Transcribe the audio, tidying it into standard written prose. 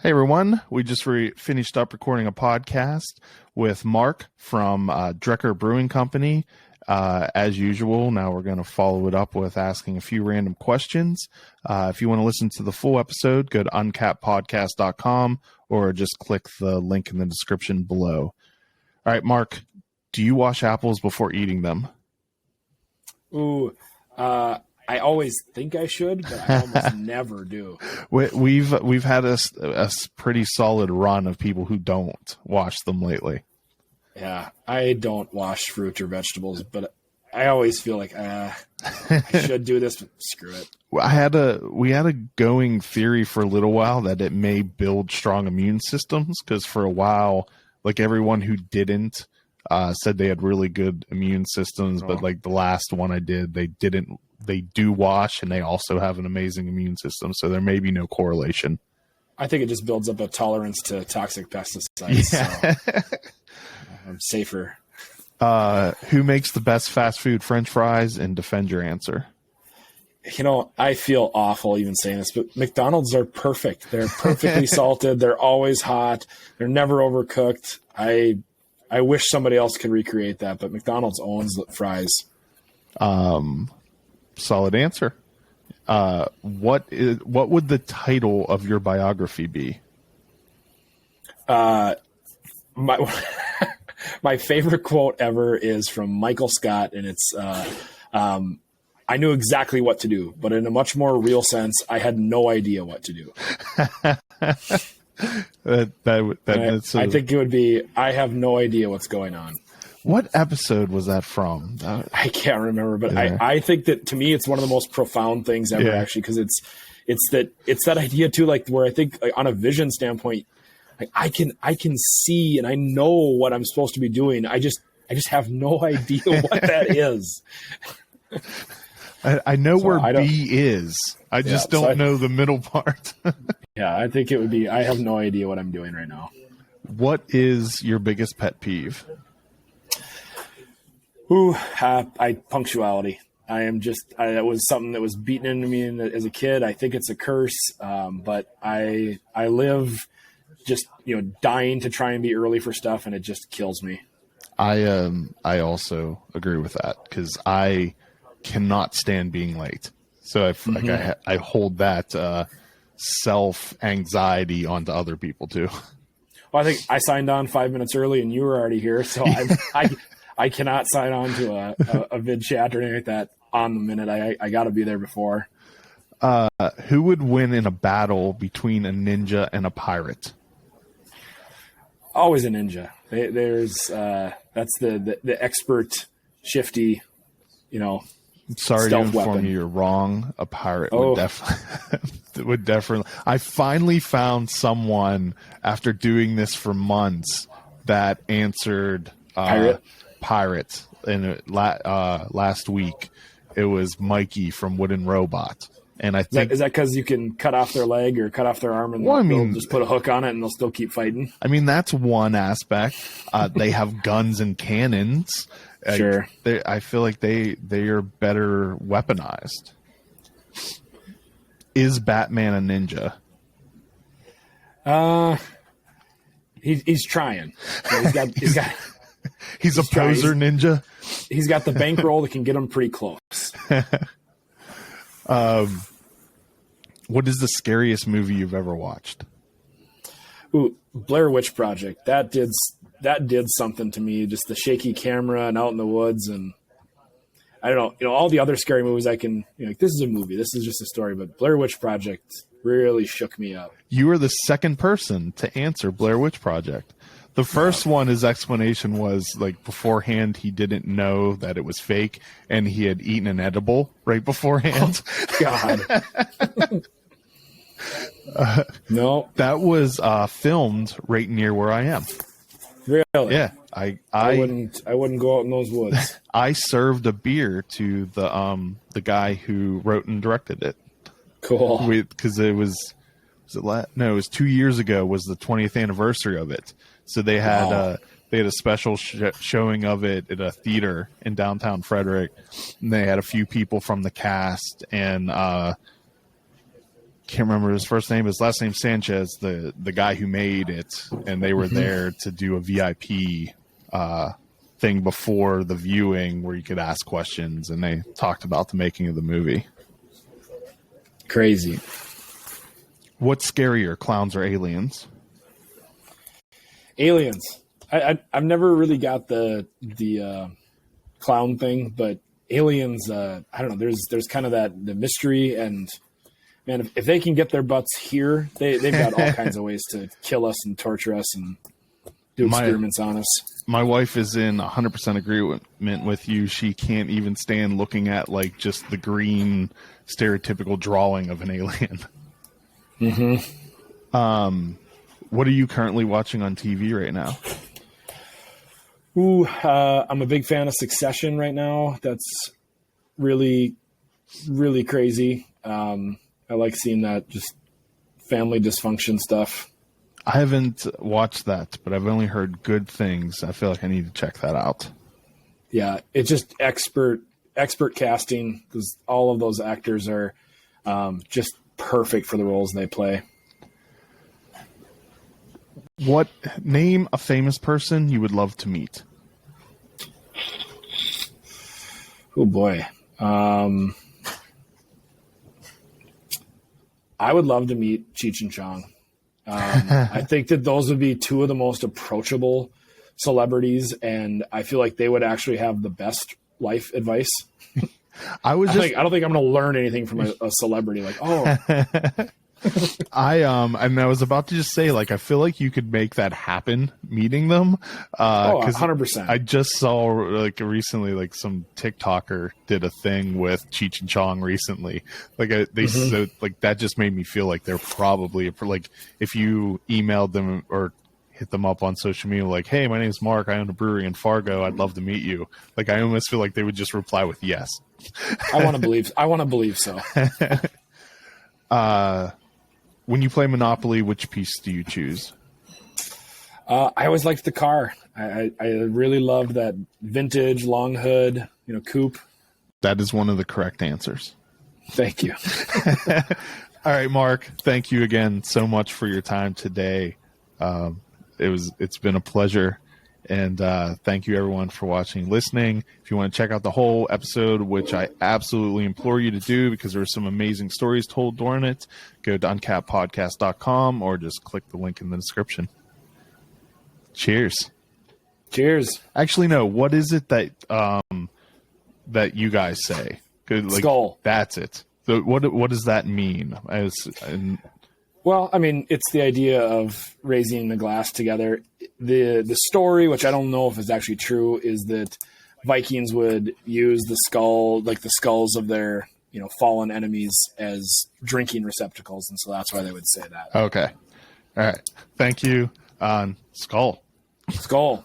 Hey everyone, we just finished up recording a podcast with Mark from Drekker Brewing Company. As usual, now we're going to follow it up with asking a few random questions. If you want to listen to the full episode, go to uncappedpodcast.com or just click the link in the description below. All right, Mark, do you wash apples before eating them? I always think I should, but I almost never do. We've had a pretty solid run of people who don't wash them lately. Yeah, I don't wash fruit or vegetables, but I always feel like I should do this, but screw it. We had a going theory for a little while that it may build strong immune systems, because for a while, like everyone who didn't said they had really good immune systems, but like the last one I did, they didn't. They do wash, and they also have an amazing immune system, so there may be no correlation. I think it just builds up a tolerance to toxic pesticides. Yeah. So I'm safer. Who makes the best fast food French fries? And defend your answer. You know, I feel awful even saying this, but McDonald's are perfect. They're perfectly salted. They're always hot. They're never overcooked. I wish somebody else could recreate that, but McDonald's owns the fries. Solid answer. What would the title of your biography be? My favorite quote ever is from Michael Scott, and it's I knew exactly what to do, but in a much more real sense, I had no idea what to do. I think it would be, I have no idea what's going on. What episode was that from? I can't remember, but yeah. I think that to me, it's one of the most profound things ever, actually, because it's that idea too, like where I think like, on a vision standpoint, like I can see and I know what I'm supposed to be doing. I just have no idea what that is. I know where B is. I just don't know the middle part. Yeah, I think it would be, I have no idea what I'm doing right now. What is your biggest pet peeve? Punctuality. That was something that was beaten into me as a kid. I think it's a curse. But I live just, dying to try and be early for stuff, and it just kills me. I also agree with that, because I cannot stand being late. So I hold that self anxiety onto other people too. Well, I think I signed on 5 minutes early and you were already here. So I cannot sign on to a vid chat or anything like that on the minute. I got to be there before. Who would win in a battle between a ninja and a pirate? Always a ninja. That's the expert, shifty, Sorry to inform you, you're wrong. A pirate would definitely. I finally found someone after doing this for months that answered pirate. And last week it was Mikey from Wooden Robot. And I think is that because you can cut off their leg or cut off their arm and they'll just put a hook on it and they'll still keep fighting? I mean, that's one aspect. They have guns and cannons. Sure. I feel like they are better weaponized. Is Batman a ninja? He's trying. He's a poser ninja. He's got the bankroll that can get him pretty close. What is the scariest movie you've ever watched? Ooh, Blair Witch Project. That did something to me. Just the shaky camera and out in the woods, and I don't know. All the other scary movies I can. Like, this is a movie. This is just a story. But Blair Witch Project really shook me up. You were the second person to answer Blair Witch Project. The first one, his explanation was like beforehand he didn't know that it was fake, and he had eaten an edible right beforehand. Oh, God. No, that was filmed right near where I am. Really? Yeah, I wouldn't go out in those woods. I served a beer to the guy who wrote and directed it. Cool. Because it was 2 years ago was the 20th anniversary of it. So they had a special showing of it at a theater in downtown Frederick, and they had a few people from the cast, and can't remember his first name. His last name Sanchez, the guy who made it, and they were there to do a VIP thing before the viewing where you could ask questions, and they talked about the making of the movie. Crazy. What's scarier, clowns or aliens? Aliens. I've never really got the clown thing, but aliens, I don't know. There's kind of the mystery, and man, if they can get their butts here, they've got all kinds of ways to kill us and torture us and do experiments on us. My wife is in 100% agreement with you. She can't even stand looking at like just the green stereotypical drawing of an alien. Mm-hmm. What are you currently watching on TV right now? I'm a big fan of Succession right now. That's really, really crazy. I like seeing that just family dysfunction stuff. I haven't watched that, but I've only heard good things. I feel like I need to check that out. Yeah, it's just expert casting because all of those actors are just perfect for the roles they play. Name a famous person you would love to meet? Oh boy. I would love to meet Cheech and Chong. I think that those would be two of the most approachable celebrities, and I feel like they would actually have the best life advice. I don't think I'm going to learn anything from a celebrity. Like, and I was about to just say, like, I feel like you could make that happen meeting them. 100%. I just saw like recently, like some TikToker did a thing with Cheech and Chong recently. Like said, like that just made me feel like they're probably like if you emailed them or hit them up on social media, like, hey, my name is Mark. I own a brewery in Fargo. I'd love to meet you. Like, I almost feel like they would just reply with yes. I want to believe so. When you play Monopoly, which piece do you choose? I always liked the car. I really loved that vintage long hood, coupe. That is one of the correct answers. Thank you. All right, Mark. Thank you again so much for your time today. It's been a pleasure. And thank you, everyone, for watching and listening. If you want to check out the whole episode, which I absolutely implore you to do because there are some amazing stories told during it, go to uncappedpodcast.com or just click the link in the description. Cheers. Cheers. Actually, no. What is it that you guys say? Like, skull. That's it. So what does that mean? Well, I mean, it's the idea of raising the glass together. The story, which I don't know if is actually true, is that Vikings would use the skull, like the skulls of their, fallen enemies as drinking receptacles. And so that's why they would say that. Okay. All right. Thank you. Skull. Skull.